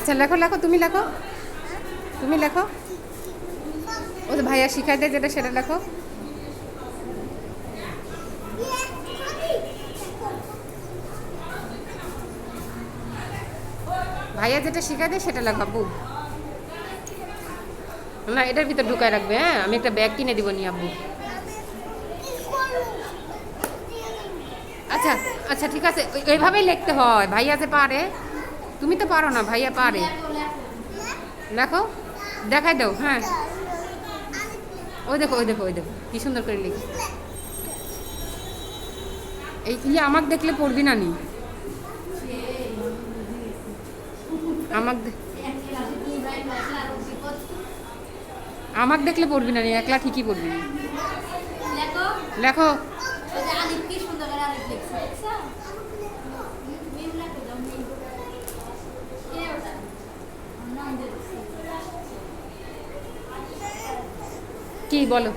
আচ্ছা লেখো লেখো, তুমি লেখো, তুমি লেখো। ও তো ভাইয়া শিখাই দেয় যেটা সেটা লেখো। ভাইয়া যেটা শিখাই দেয় সেটা লেখো আব্বু। না এটার ভিতর ঢুকায় রাখবে। হ্যাঁ আমি একটা ব্যাগ কিনে দিব নি আব্বু। আচ্ছা আচ্ছা ঠিক আছে, এইভাবেই লিখতে হয়, ভাইয়া যে পারে। তুমি তো পারো না, ভাইয়া পারে। লেখো, দেখাই দাও। হ্যাঁ ওই দেখো ওই দেখো ওই দেখো কি সুন্দর করে লিখি। এই আমাকে দেখলে পড়বি না নি? আমাকে আমাকে দেখলে পড়বি না নি, একলা ঠিকই পড়বি না। লেখো। কি বলো?